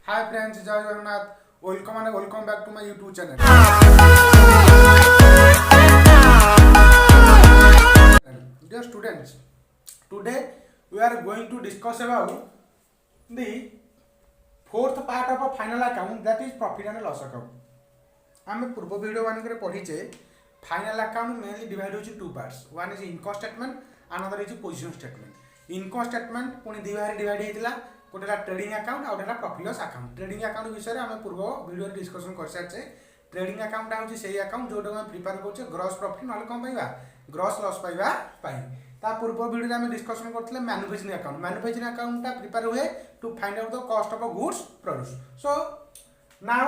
हाय friends, जय Jagannath. Welcome back to my YouTube channel. Dear students, today we are going to discuss about the fourth part of a final account, that is profit and loss account. आम पूर्व video मानक पढ़ीचे final account mainly divide होची two parts. One is income statement, another is position statement. Income statement पुणी दी भाग divide होता, गोटे trading account आउ profit loss account. Trading account विषय में पूर्व वीडियो डिस्कसन कर सारे। ट्रेडिंग अकाउंट हूँ से अकाउंट जो प्रिपेयर कर ग्रॉस प्रॉफिट ना कौन पाइबा ग्रॉस लॉस पाइबा पूर्व वीडियो में डिस्कसन करते manufacturing account. Manufacturing account prepare हुए to find out the cost of goods produce. So now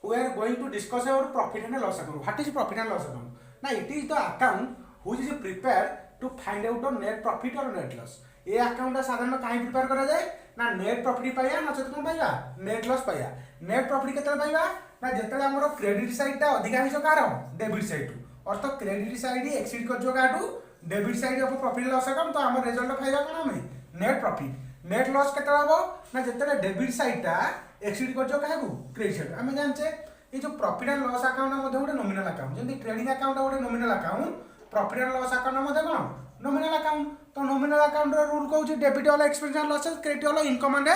we are going to discuss about profit and loss account. What is profit and loss account? Now it is the account which is prepared to find out the net profit or net loss. ये account साधारण कहीं prepare करा जाए ना net profit पाइबा ना चेत कोन पाइबा नेट लॉस पाइबा। नेट प्रॉफिट केते पाइबा ना जेतेले हमरो क्रेडिट साइड ता अधिकांश कार डेबिट साइड टू अर्थ क्रेडिट साइड एक्सीड कर जो काटू debit side of profit loss account. तो हमर रिजल्ट पाइबा कोन हमें नेट प्रॉफिट। नेट लॉस केते हबो ना जेतेले डेबिट साइड ता एक्सीड कर जो काहू क्रेडिट साइड। हम जानचे ये जो प्रॉफिट एंड लॉस अकाउंट मध्ये गोटे नॉमिनल अकाउंट, जंती ट्रेडिंग अकाउंट गोटे nominal account, profit and loss account मध्ये कोन नॉमिनल अकाउंट। तो नॉमिनल अकाउंट रो रूल कहूची डेबिट वाला एक्सपेंस एंड लॉसेस, क्रेडिट वाला इनकम एंड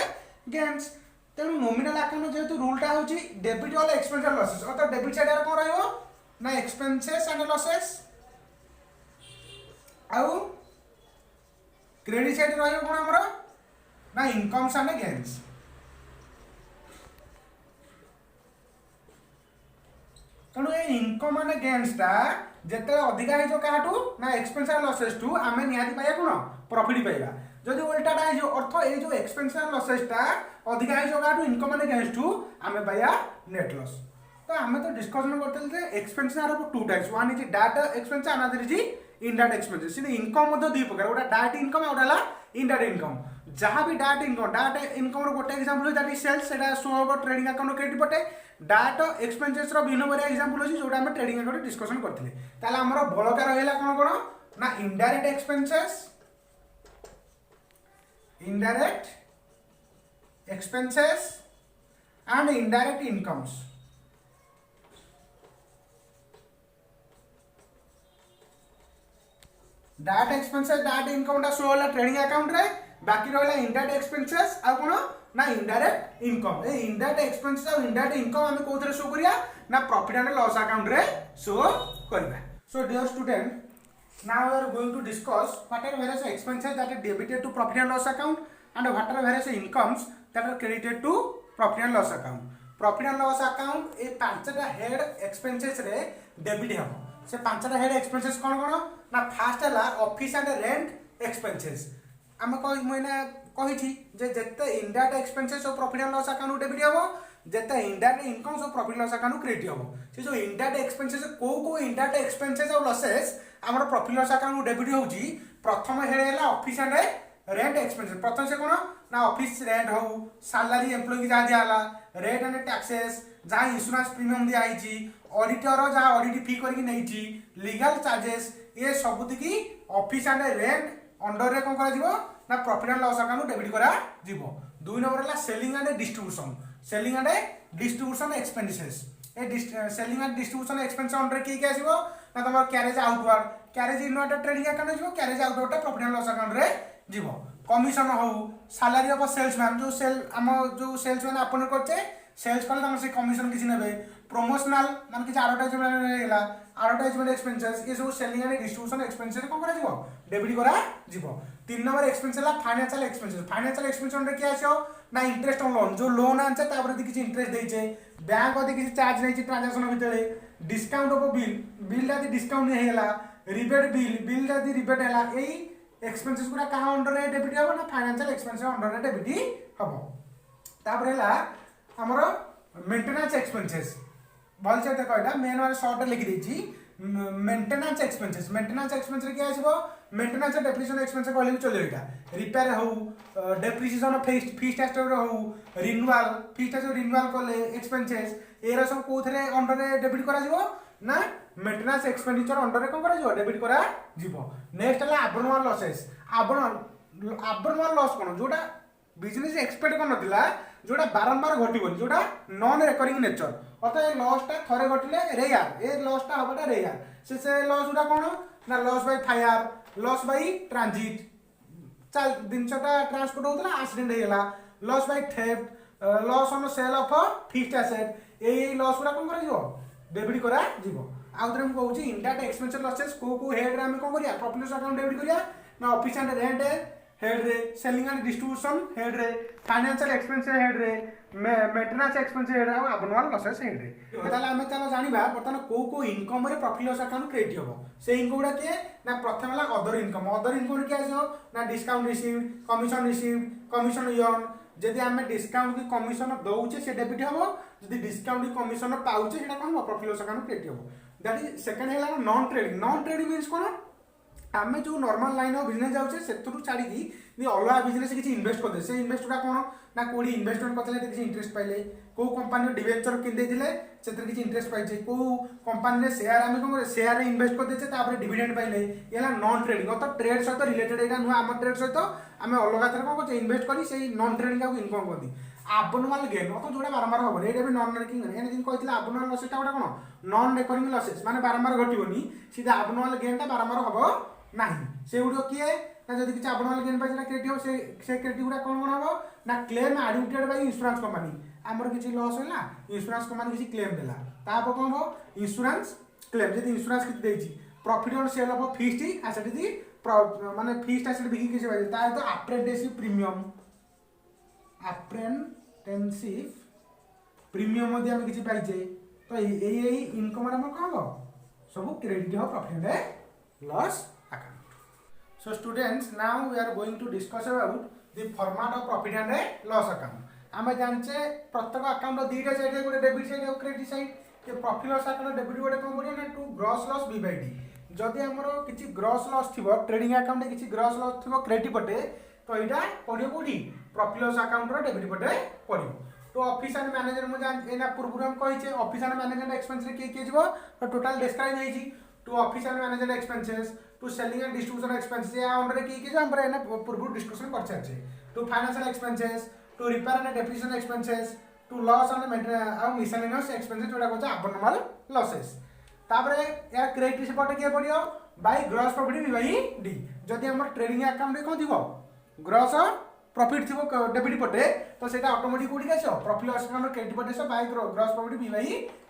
गेन्स। तेनु नॉमिनल अकाउंट जेतु रूलटा होची डेबिट वाला एक्सपेंस एंड लॉसेस, अर्थात डेबिट साइड रे कोन रहइबो ना एक्सपेंसेस एंड लॉसेस, आउ क्रेडिट साइड रहइबो कोन हमरो ना इनकम्स एंड गेन्स। तेणु ये इनकम एंड गेन्स टा जेते अधिका है जो काटू ना एक्सपेंस एंड लॉसेस टू आमे निहाती पाया कोन प्रॉफिट पाइबा। जदि उल्टाटा है जो अर्थ ये जो एक्सपेंस एंड लॉसेस टा अधिका है जो काटू इनकम एंड गेन्स टू आमे पाया नेट लॉस। तो आमे तो डिस्कशन करते जे expense are two types, one is direct expense another is indirect expense. सिने इनकम मध्य दुई प्रकार, गोटा डायरेक्ट इनकम और गोटा इनडायरेक्ट इनकम। जहाँ भी डायरेक्ट इनकम रो गोटे एग्जांपल दैट इज सेल्स, सेटा शो होबो ट्रेडिंग अकाउंट क्रेडिट पटे। डायरेक्ट एक्सपेंसेस रो भिन्न बरिया एग्जांपल अछि जोटा हम ट्रेडिंग अकाउंट डिस्कशन करथिले। ताला हमरो बळका रहला कोन कोन ना indirect expenses and indirect incomes. Direct expenses direct income टा शो होला ट्रेडिंग अकाउंट रे, बाकी रहला इनडायरेक्ट एक्सपेंसेस आ कोन ना इनडायरेक्ट इनकम। ए इनडायरेक्ट एक्सपेंसेस और इनडायरेक्ट इनकम हम कोथरे शो करिया ना प्रॉफिट एंड लॉस अकाउंट रे शो करबा। So dear student, now we are going to discuss what are various expenses that are debited to profit and loss account and what are various incomes that are credited to profit and loss account. Profit and loss account ए पांचटा head expenses रे debit हबो। से पांचटा head expenses कोन कोन ना first हला office and rent expenses. हम कहि मइना कहिछि जे जते इनडायरेक्ट एक्सपेंसेस और profit and loss account debit हबो, जते इनडायरेक्ट इनकम्स और प्रॉफिट लॉस अकाउंट क्रेडिट हबो। से जो इनडायरेक्ट एक्सपेंसेस को इनडायरेक्ट एक्सपेंसेस और लॉसेस हमर प्रॉफिट लॉस अकाउंट डेबिट होउछि। प्रथम हेड हला ऑफिस एंड रेंट एक्सपेंसेस। प्रथम से कोन ना ऑफिस रेंट हो, सैलरी एम्प्लॉय की जा दियाला, रेंट एंड टैक्सेस, जहाँ इंश्योरेंस प्रीमियम दिया आइछि, ऑडिटर जहाँ ऑडिट फी करके नैछि, लीगल चार्जेस, ये सब की ऑफिस एंड रेंट अंडर रे कोन करा जिवो ना profit and loss account debit करा जिवो। दुई नंबर हला selling and distribution. Selling and distribution expenses. ए selling and distribution expense under की आसीबो ना तमर carriage outward, carriage inward trading account जिवो, carriage outward profit and loss account रे जिवो। कमिशन हो, सैलरी ऑफ सेल्समैन, जो सेल हम जो सेल्समैन अपन करते सेल्स कले तमर से कमिशन किछि नेबे। प्रमोशनल मान कि एडवर्टाइजमेंट हेला, एडवर्टाइजमेंट एक्सपेंसेस, ये सब सेलिंग एंड डिस्ट्रीब्यूशन एक्सपेंसेस कोन करा जिवो डेबिट करा जिवो। तीन नंबर एक्सपेंस हला financial expenses. Financial expense under की आछो ना इंटरेस्ट ऑन लोन, जो लोन आनछे तापर यदि किछि इंटरेस्ट देइछे, बैंक यदि किछि चार्ज नैछि ट्रांजैक्शन भितरे, डिस्काउंट ऑफ बिल यदि डिस्काउंट हेला, रिबेट बिल यदि रिबेट हेला, एई एक्सपेंसेस गुडा कहा अंडर रे डेबिट हबो ना फाइनेंशियल एक्सपेंसेस अंडर रे डेबिट हबो। तापर हेला हमरो मेंटेनेंस एक्सपेंसेस। भल से देखो एटा मेन वाला शॉर्ट लिखि देछि मेंटेनेंस एक्सपेंसेस। मेंटेनेंस एक्सपेंस रे कि आसीबो मेंटेनेंस एंड डेप्रिसिएशन एक्सपेंस कहले भी चले एटा। रिपेयर हो, डेप्रिसिएशन फी स्ट्रक्चर हो, रिन्यूअल फी स्ट्रक्चर रिन्यूअल करले एक्सपेंसेस, एरा सब कोथरे अंडर रे डेबिट करा जिवो ना मेंटेनेंस एक्सपेंडिचर अंडर रे कोन करा जिवो डेबिट करा जिवो। नेक्स्ट हला एब्नॉर्मल लॉसेस। एब्नॉर्मल लॉस कोन जोटा बिजनेस एक्सपेक्ट कर नथिला जोटा बारंबार घटबनी जोटा नॉन रिकरिंग नेचर अर्थात ये लॉसटा थरे घटिले रेयर ए लॉसटा हबाटा रेयर से लॉस गुडा कोन ना loss by fire loss by transit चल जिनसटा ट्रांसपोर्ट होतला एक्सीडेंट हेला loss by theft loss on sale of fixed asset ए लॉस गुडा कोन करा जिवो डेबिट करा जिवो आउ थरे हम कहूची इनडायरेक्ट एक्सपेंस लॉसेस को हेड रे हम कोन करिया प्रॉफिट लॉस अकाउंट डेबिट करिया ना ऑफिस एंड रेंट हेड रे सेलिंग एंड डिस्ट्रीब्यूशन हेड रे फाइनेंशियल एक्सपेंस हेड रे मेंटेनेंस एक्सपेंस हेड रे आ एबनॉर्मल लॉसेस हेड रे ताले हम चलो जानिबा बर्तमान को इनकम रे प्रॉफिट लॉस अकाउंट क्रिएट हबो से इनकम गुडा के ना प्रथम वाला अदर इनकम के आजो ना डिस्काउंट रिसीव्ड कमीशन यर्न जदि आम डिस्काउंट की कमीशन दौचे से डेबिट हम जदि डिस्काउंट की कमीशन पाउचे सेटा कौन प्रॉफिट लॉस अकाउंट क्रिएट हम दैट इज सेकंड है नॉन ट्रेडिंग मीन्स कौन आम जो नॉर्मल लाइन ऑफ बिजनेस जाऊे से छाड़ी अलग बिजनेस किसी इन्वेस्ट करदे से इन्वेस्ट गुड़ा कौन ना कोई इन्वेस्टमेंट करते किसी इंटरेस्ट पाइले कौ कंपानी डिवेंचर किनते से किसी इंटरेस्ट पाइचे कौ कंपानी शेयर आम कौन शेयर इन्वेस्ट करदे डिविडेंड पाइले ये नॉन ट्रेडिंग अर्थात ट्रेड सहित रिलेटेड यहाँ नुआ आम ट्रेड सहित आम अलग थे कौन कर इन्वेस्ट कर नॉन ट्रेडिंग को इनकम करती आबनॉर्मल गेन अर्थात जो बारंबार हम ये भी नॉन रेकिंग कहते आबनॉर्मल लसेस गोटे कौन नॉन रेकरिंग लसेस माने बारंबार घटबनी सीधा आबनॉर्मल गेन बारंबार हम नहीं से गुड़ किए ना जब किसी आबनॉर्मल गेन पाई क्रेडिट हो से क्रेडिट गुड़ा कौन कौन हम ना claim admitted by insurance company आमर किसी लॉस है इंश्योरेंस कंपनी किसी क्लेम देला तापर कौन हो इंश्योरेंस क्लेम जब इंश्योरेंस किसी देछि profit on sale of fixed asset थी माने फिक्स्ड एसेट बिकी किसी पाई ता तो अप्रेंटिसशिप प्रीमियम मध्ये हम किसी पाइजे तो यही इनकम हम कौन हो सब क्रेडिट हो profit and loss account. So students, now we are going to discuss about the format of profit and loss account. आम जाने प्रत्येक अकाउंट दीटा साइड गोटे डेबिट साइड और क्रेडिट साइड के प्रॉफिट लॉस अकाउंट डेबिट गोटे कौन पड़े ना to gross loss B by D जदि आमर किसी ग्रॉस लॉस थी ट्रेडिंग अकाउंट किसी ग्रॉस लॉस थी क्रेडिट पटे तो यहाँ पड़ो कौटी प्रॉफिट लॉस अकाउंट डेबिट पटे पड़ो तो ऑफिस एंड मैनेजर मुझे पूर्व हम कही ऑफिस एंड मैनेजमेंट एक्सपेंस किए किए जीव तो टोटाल डिस्क्राइब होती to office and management expenses to selling and distribution expenses या अंडर की जो हम पूर्व डिस्कशन कर सारी to financial expenses to repair and depreciation expenses to loss and maintenance miscellaneous expenses जोटा कहते एबनॉर्मल लॉसेस तापर या क्रेडिट पटे किए पड़ो by gross profit B by D जदि हमर ट्रेडिंग अकाउंट रे कोन दिबो ग्रॉस प्रॉफिट थिबो डेबिट पटे तो सेटा ऑटोमेटिक कोडी आसो प्रॉफिट लॉस अकाउंट क्रेडिट पटे so by gross profit B by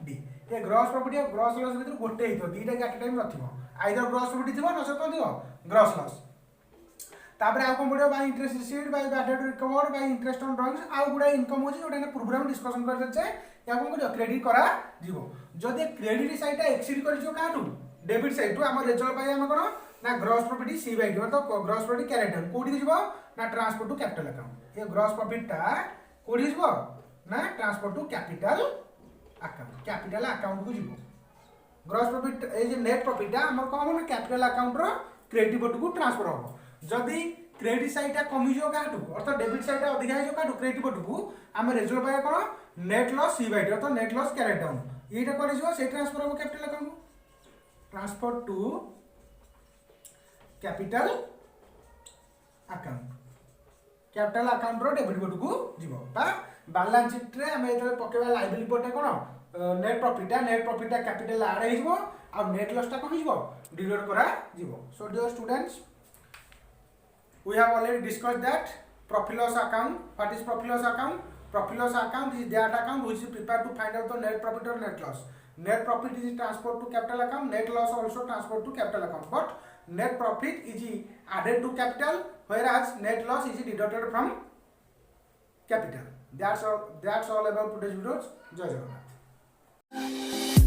D ये ग्रॉस प्रॉफिट और ग्रॉस लॉस भीतर गोटे हितो दीटा के एट टाइम रथिबो आइदर ग्रॉस प्रॉफिट थिबो न सो कोन दिबो ग्रॉस लॉस तापर आ कोन पड़ो by interest received by bad debt recovered by interest on drawings आ गुडा इनकम होची जोटा पूर्व हम डिस्कशन कर दे या कोन करियो क्रेडिट करा जीवो जदि क्रेडिट साइड एक्सीड कर जो काटू डेबिट साइड टू हम रिजल्ट पाई हम कोन ना gross profit C by D मतलब ग्रॉस प्रॉफिट कैरेक्टर कोडी जीवो ना ट्रांसफर टू कैपिटल अकाउंट ये ग्रॉस प्रॉफिट ता कोडी जीवो ना ट्रांसफर टू कैपिटल अकाउंट को जीवो ग्रॉस प्रॉफिट ए जे नेट प्रॉफिट हमर कम ना कैपिटल अकाउंट रो क्रेडिट बोर्ड को ट्रांसफर हो जदि क्रेडिट साइड कमी जो काटू अर्थात डेबिट साइड अधिक जो काटू क्रेडिट बोर्ड को हम रिजल्ट पाए कोन net loss C by D अर्थात नेट लॉस कैरेट डाउन एटा कर जीवो से ट्रांसफर हो capital account transfer to capital account रो डेबिट बोर्ड को जीवो बा बैलेंस शीट रे हम एतले पकेबा लायबिलिटी पटे कोन नेट प्रॉफिट कैपिटल ऐड हे जीवो आ नेट लॉस ता कोन जीवो डिवाइड करा जीवो so dear students we have already discussed that profit loss account. What is profit loss account? Profit loss account is that account which is prepared to find out the net profit or net loss. Net profit is transferred to capital account, net loss also transferred to capital account, but net profit is added to capital whereas net loss is deducted from capital. That's all about today's videos. Jai Jagannath.